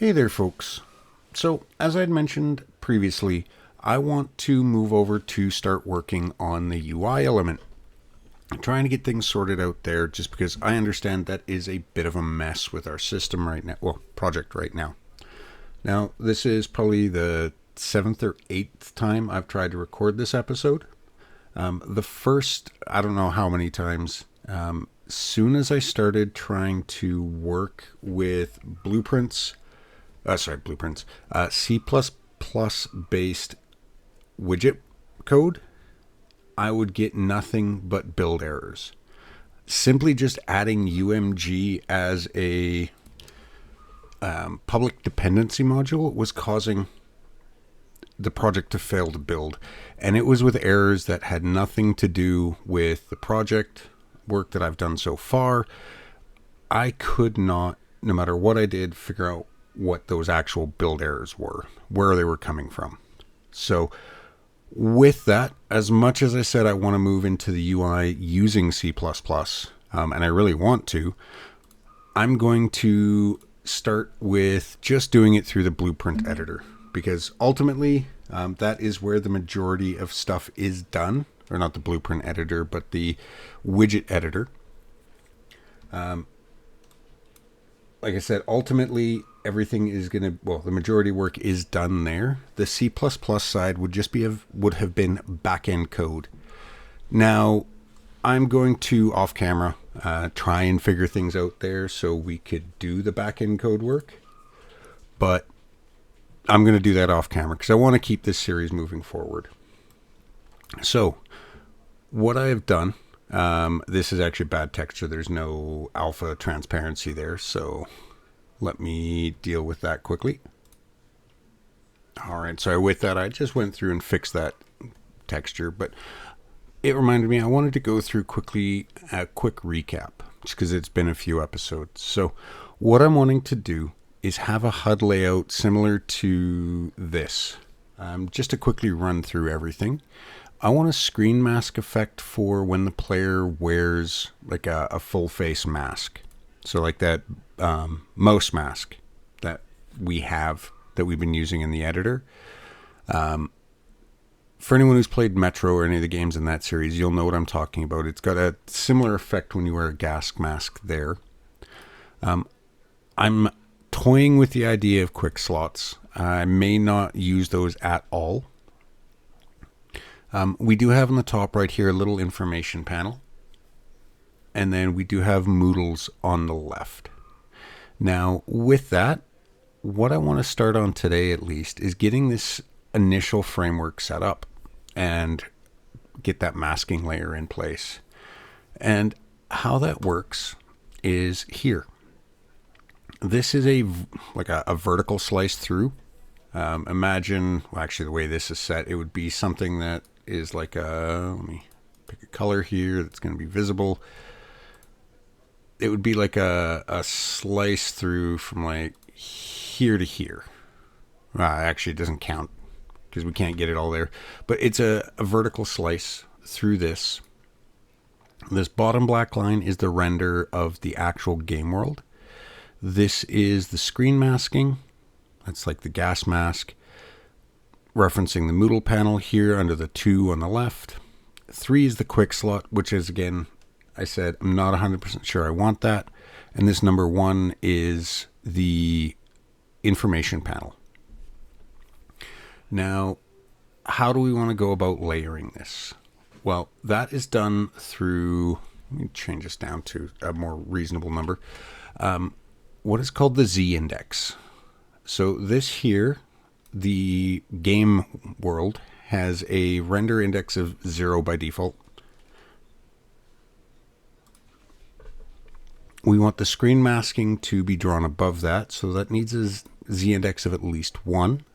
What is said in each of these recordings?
Hey there, folks. So, as I'd mentioned previously, I want to move over to start working on the UI element. I'm trying to get things sorted out there just because I understand that is a bit of a mess with our system right now, well, project right now. Now, this is probably the 7th or 8th time I've tried to record this episode. The first, I don't know how many times, soon as I started trying to work with C++ based widget code, I would get nothing but build errors. Simply just adding UMG as a public dependency module was causing the project to fail to build. And it was with errors that had nothing to do with the project work that I've done so far. I could not, no matter what I did, figure out what those actual build errors were, where they were coming from. So with that, as much as I said I want to move into the UI using C++, and I really want to, I'm going to start with just doing it through the blueprint editor, because ultimately that is where the majority of stuff is done, or not the blueprint editor, but the widget editor. Like I said, ultimately everything is going to, well, the majority work is done there. The C++ side would have been back-end code. Now, I'm going to, off camera, try and figure things out there so we could do the back-end code work. But I'm going to do that off camera because I want to keep this series moving forward. So, what I have done, this is actually bad texture. There's no alpha transparency there, so let me deal with that quickly. All right, so with that, I just went through and fixed that texture, but it reminded me I wanted to go through quickly a quick recap, just because it's been a few episodes. So what I'm wanting to do is have a HUD layout similar to this, just to quickly run through everything. I want a screen mask effect for when the player wears like a full face mask. So like that mouse mask that we've been using in the editor. For anyone who's played Metro or any of the games in that series, you'll know what I'm talking about. It's got a similar effect when you wear a gas mask there. I'm toying with the idea of quick slots. I may not use those at all. We do have on the top right here a little information panel. And then we do have Moodles on the left. Now, with that, what I want to start on today, at least, is getting this initial framework set up and get that masking layer in place. And how that works is here. This is a vertical slice through. Imagine, well, actually, the way this is set, it would be something that is like let me pick a color here that's going to be visible. It would be like a slice through from like here to here. Actually, it doesn't count because we can't get it all there. But it's a vertical slice through this. This bottom black line is the render of the actual game world. This is the screen masking. That's like the gas mask. Referencing the Moodle panel here under the 2 on the left. 3 is the quick slot, which is, again, I said I'm not 100% sure I want that. And this number 1 is the information panel. Now, how do we want to go about layering this? Well, that is done through, let me change this down to a more reasonable number, what is called the Z index. So this here, the game world, has a render index of 0 by default. We want the screen masking to be drawn above that, so that needs a Z index of at least 1.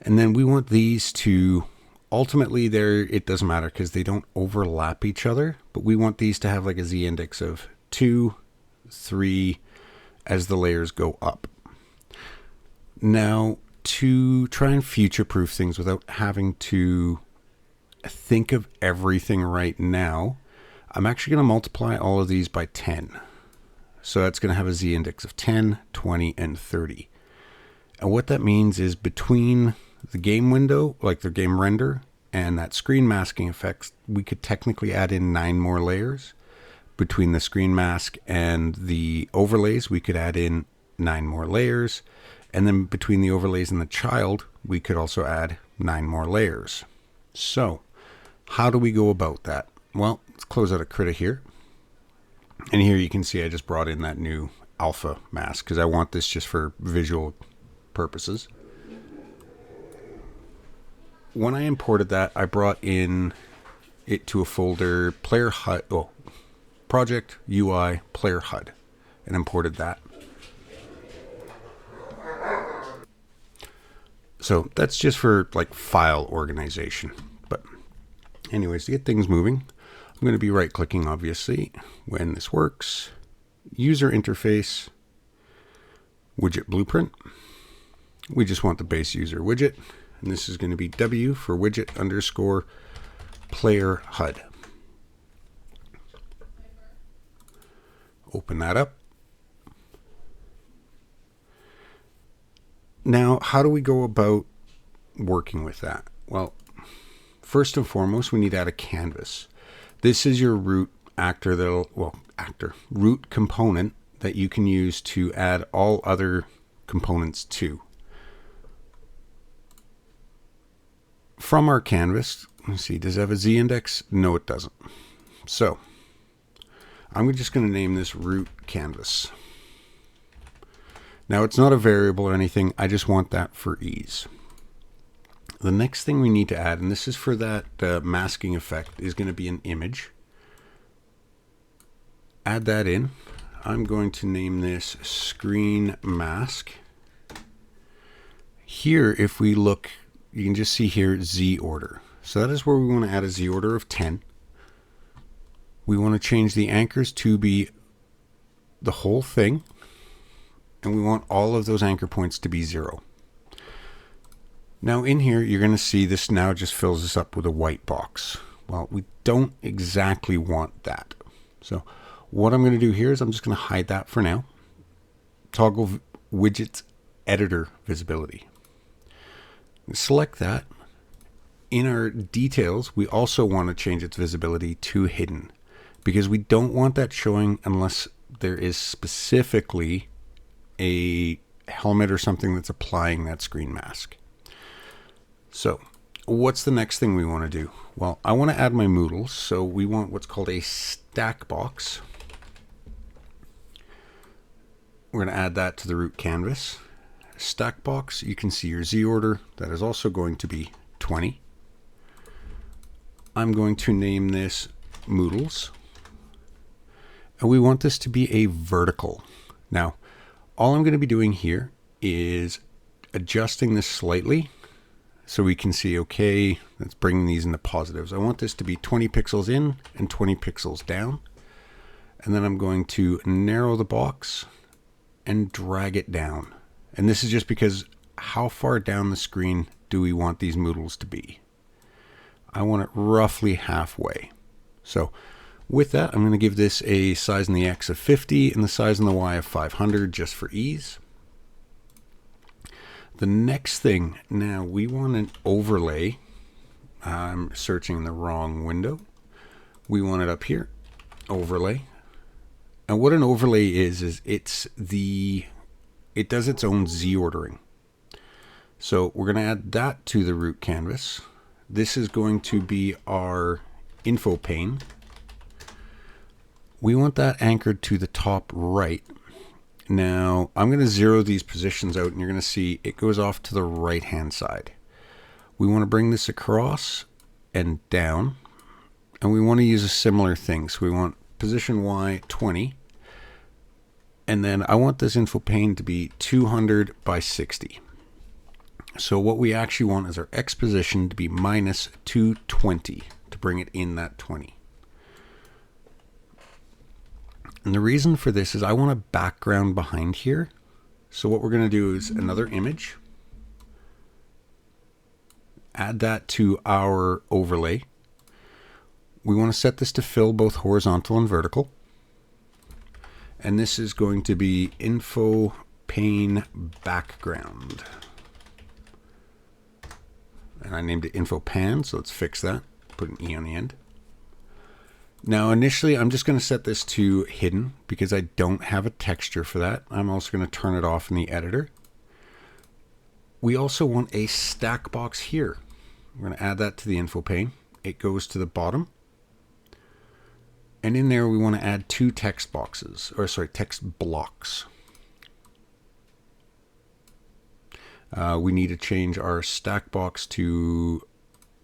And then we want these to, ultimately it doesn't matter because they don't overlap each other, but we want these to have like a Z index of 2, 3 as the layers go up. Now, to try and future-proof things without having to think of everything right now, I'm actually going to multiply all of these by 10. So that's going to have a Z index of 10, 20, and 30. And what that means is between the game window, like the game render, and that screen masking effects, we could technically add in 9 more layers. Between the screen mask and the overlays, we could add in 9 more layers. And then between the overlays and the child, we could also add 9 more layers. So how do we go about that? Well, let's close out a critter here. And here you can see I just brought in that new alpha mask because I want this just for visual purposes. When I imported that, I brought in it to a folder, Player HUD, Project UI Player HUD, and imported that. So that's just for like file organization. But anyways, to get things moving, I'm going to be right clicking obviously when this works. User interface, widget blueprint. We just want the base user widget. And this is going to be W for widget underscore Player HUD. Open that up. Now, how do we go about working with that? Well, first and foremost, we need to add a canvas. This is your root root component that you can use to add all other components to. From our canvas, let's see, does it have a Z index? No, it doesn't. So I'm just going to name this root canvas. Now it's not a variable or anything. I just want that for ease. The next thing we need to add, and this is for that masking effect, is going to be an image. Add that in. I'm going to name this screen mask. Here, if we look, you can just see here Z order. So that is where we want to add a Z order of 10. We want to change the anchors to be the whole thing. And we want all of those anchor points to be 0. Now in here, you're going to see this now just fills us up with a white box. Well, we don't exactly want that. So what I'm going to do here is I'm just going to hide that for now. Toggle widgets editor visibility. Select that. In our details, we also want to change its visibility to hidden because we don't want that showing unless there is specifically a helmet or something that's applying that screen mask. So what's the next thing we want to do? Well, I want to add my Moodles. So we want what's called a stack box. We're going to add that to the root canvas. Stack box, you can see your Z order. That is also going to be 20. I'm going to name this Moodles. And we want this to be a vertical. Now, all I'm going to be doing here is adjusting this slightly so we can see, okay, let's bring these into positives. I want this to be 20 pixels in and 20 pixels down. And then I'm going to narrow the box and drag it down. And this is just because how far down the screen do we want these Moodles to be? I want it roughly halfway. So with that, I'm going to give this a size in the X of 50 and the size in the Y of 500 just for ease. The next thing, now we want an overlay. I'm searching the wrong window. We want it up here, overlay. And what an overlay is it does its own Z ordering. So we're going to add that to the root canvas. This is going to be our info pane. We want that anchored to the top right. Now I'm going to zero these positions out and you're going to see it goes off to the right hand side. We want to bring this across and down, and we want to use a similar thing. So we want position Y 20, and then I want this info pane to be 200 by 60. So what we actually want is our X position to be minus 220 to bring it in that 20. And the reason for this is I want a background behind here. So what we're going to do is another image. Add that to our overlay. We want to set this to fill both horizontal and vertical. And this is going to be info pane background. And I named it info pan, so let's fix that. Put an E on the end. Now initially I'm just going to set this to hidden because I don't have a texture for that. I'm also going to turn it off in the editor. We also want a stack box here. We're going to add that to the info pane. It goes to the bottom. And in there we want to add two text boxes, or sorry, text blocks. We need to change our stack box to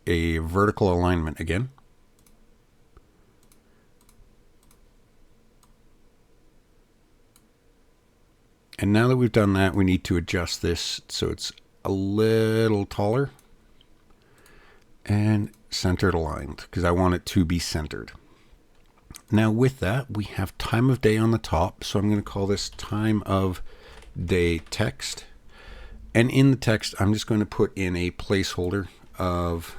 a vertical alignment again. And now that we've done that, we need to adjust this so it's a little taller and centered aligned because I want it to be centered. Now with that, we have time of day on the top. So I'm going to call this time of day text. And in the text, I'm just going to put in a placeholder of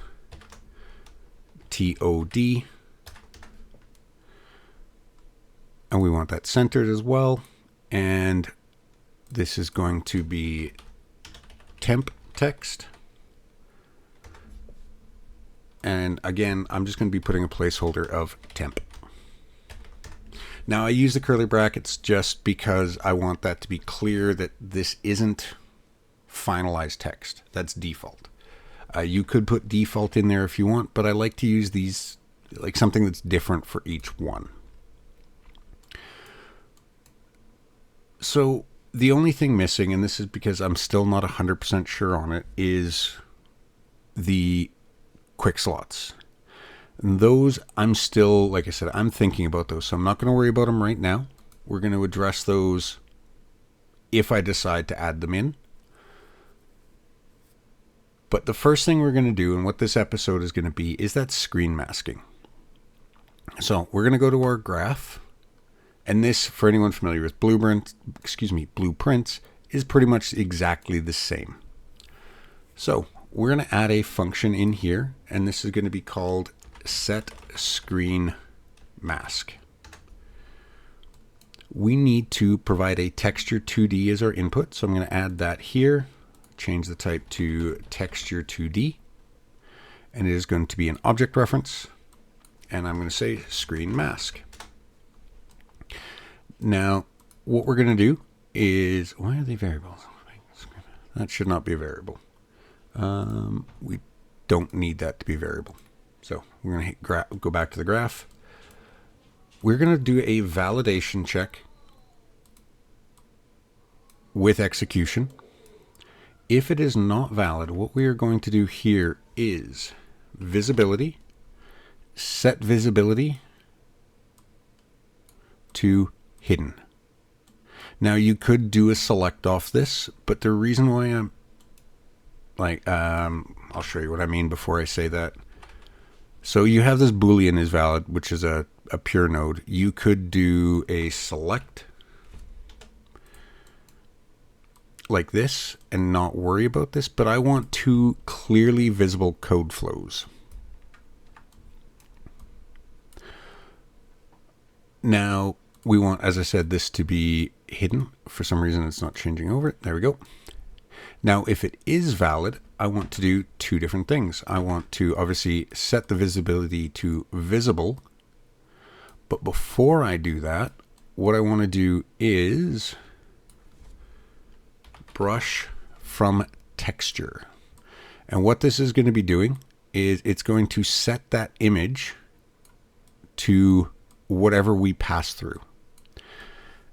TOD. And we want that centered as well. And this is going to be temp text. And again, I'm just going to be putting a placeholder of temp. Now I use the curly brackets just because I want that to be clear that this isn't finalized text. That's default. You could put default in there if you want, but I like to use these like something that's different for each one. So the only thing missing, and this is because I'm still not 100% sure on it, is the quick slots. And those I'm still, like I said, I'm thinking about those, so I'm not going to worry about them right now. We're going to address those if I decide to add them in. But the first thing we're going to do, and what this episode is going to be, is that screen masking. So we're going to go to our graph. And this, for anyone familiar with blueprints, is pretty much exactly the same. So we're going to add a function in here, and this is going to be called set screen mask. We need to provide a texture 2D as our input, so I'm going to add that here, change the type to texture 2D, and it is going to be an object reference, and I'm going to say screen mask. Now, what we're going to do is, why are they variables? That should not be a variable. We don't need that to be a variable. So we're going to go back to the graph. We're going to do a validation check with execution. If it is not valid, what we are going to do here is visibility, set visibility to hidden. Now you could do a select off this, but the reason why I'm like, I'll show you what I mean before I say that. So you have this Boolean is valid, which is a pure node. You could do a select like this and not worry about this, but I want two clearly visible code flows. Now we want, as I said, this to be hidden. For some reason it's not changing over. There we go. Now if it is valid, I want to do two different things. I want to obviously set the visibility to visible, but before I do that, what I want to do is brush from texture. And what this is going to be doing is it's going to set that image to whatever we pass through.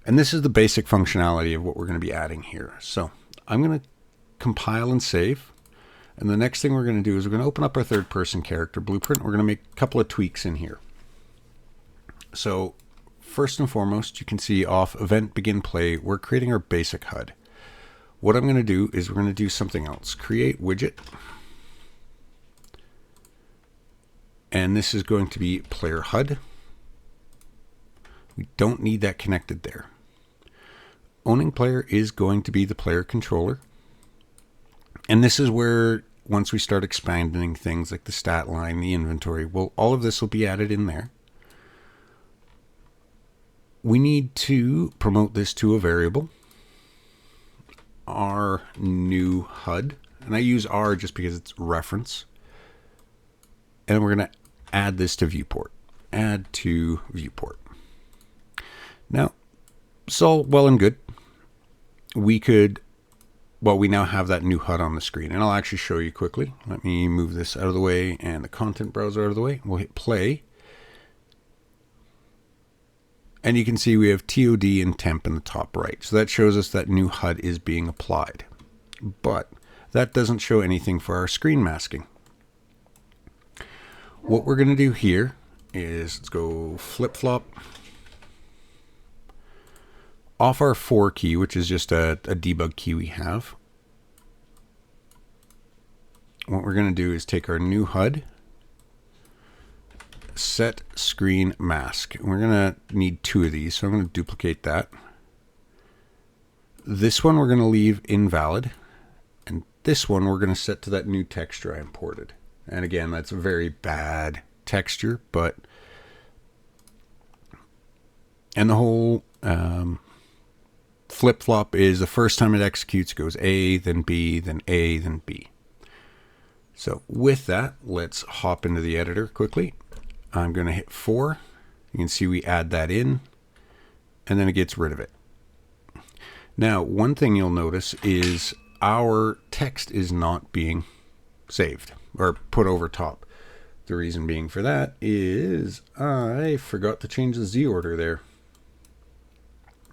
And this is the basic functionality of what we're going to be adding here. So I'm going to compile and save. And the next thing we're going to do is we're going to open up our third person character blueprint. We're going to make a couple of tweaks in here. So first and foremost, you can see off event begin play, we're creating our basic HUD. What I'm going to do is we're going to do something else. Create widget. And this is going to be Player HUD. We don't need that connected there. Owning player is going to be the player controller. And this is where, once we start expanding things like the stat line, the inventory, well, all of this will be added in there. We need to promote this to a variable. our new HUD. And I use R just because it's reference. And we're going to add this to viewport. Add to viewport. Now, it's all well and good. We now have that new HUD on the screen. And I'll actually show you quickly. Let me move this out of the way and the content browser out of the way. We'll hit play. And you can see we have TOD and temp in the top right. So that shows us that new HUD is being applied. But that doesn't show anything for our screen masking. What we're going to do here is let's go flip-flop off our 4 key, which is just a debug key we have. What we're going to do is take our new HUD, set screen mask. We're going to need 2 of these, so I'm going to duplicate that. This one we're going to leave invalid, and this one we're going to set to that new texture I imported. And again, that's a very bad texture, but and the whole flip-flop is the first time it executes, it goes A, then B, then A, then B. So with that, let's hop into the editor quickly. I'm going to hit 4. You can see we add that in, and then it gets rid of it. Now, one thing you'll notice is our text is not being saved or put over top. The reason being for that is I forgot to change the Z order there.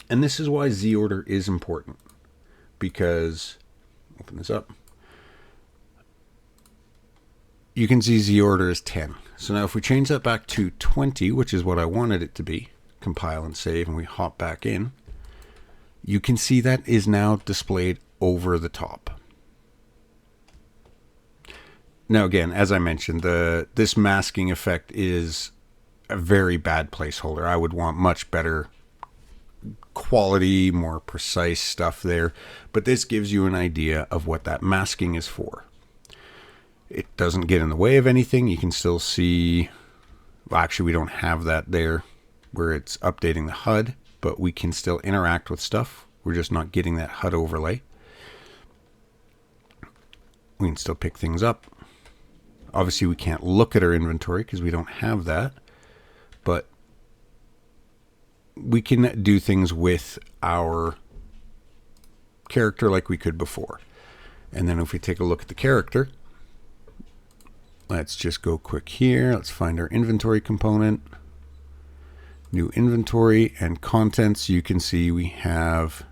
And this is why Z order is important, because, open this up, you can see Z order is 10. So now if we change that back to 20, which is what I wanted it to be, compile and save, and we hop back in, you can see that is now displayed over the top. Now again, as I mentioned, this masking effect is a very bad placeholder. I would want much better quality, more precise stuff there, but this gives you an idea of what that masking is for. It doesn't get in the way of anything. You can still see, well, actually we don't have that there where it's updating the HUD, but we can still interact with stuff. We're just not getting that HUD overlay. We can still pick things up. Obviously we can't look at our inventory because we don't have that, but we can do things with our character like we could before. And then if we take a look at the character, let's just go quick here. Let's find our inventory component, new inventory and contents. You can see we have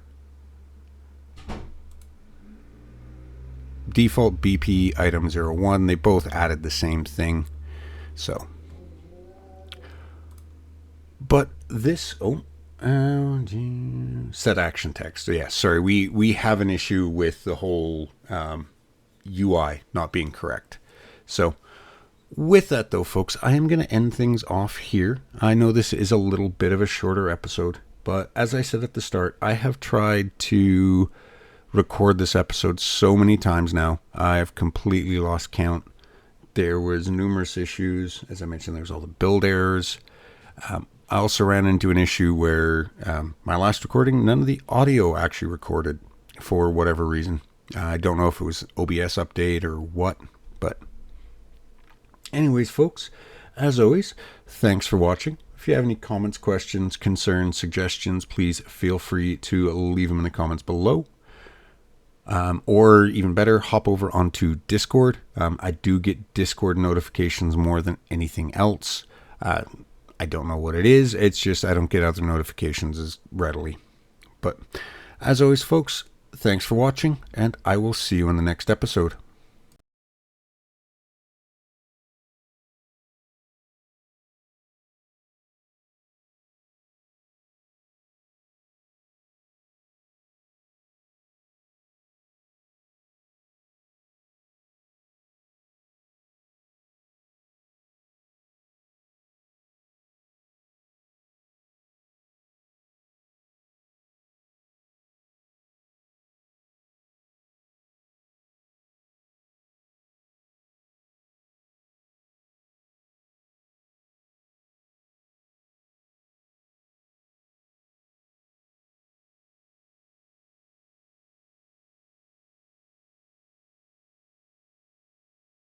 default BP item 01. They both added the same thing. So, but this, set action text. So yeah, sorry, we have an issue with the whole UI not being correct. So with that though, folks, I am going to end things off here. I know this is a little bit of a shorter episode, but as I said at the start, I have tried to record this episode so many times now. I have completely lost count. There was numerous issues. As I mentioned, there's all the build errors. I also ran into an issue where my last recording, none of the audio actually recorded for whatever reason. I don't know if it was OBS update or what, but anyways, folks, as always, thanks for watching. If you have any comments, questions, concerns, suggestions, please feel free to leave them in the comments below. Or even better, hop over onto Discord. I do get Discord notifications more than anything else. I don't know what it is. It's just I don't get other notifications as readily. But as always, folks, thanks for watching, and I will see you in the next episode.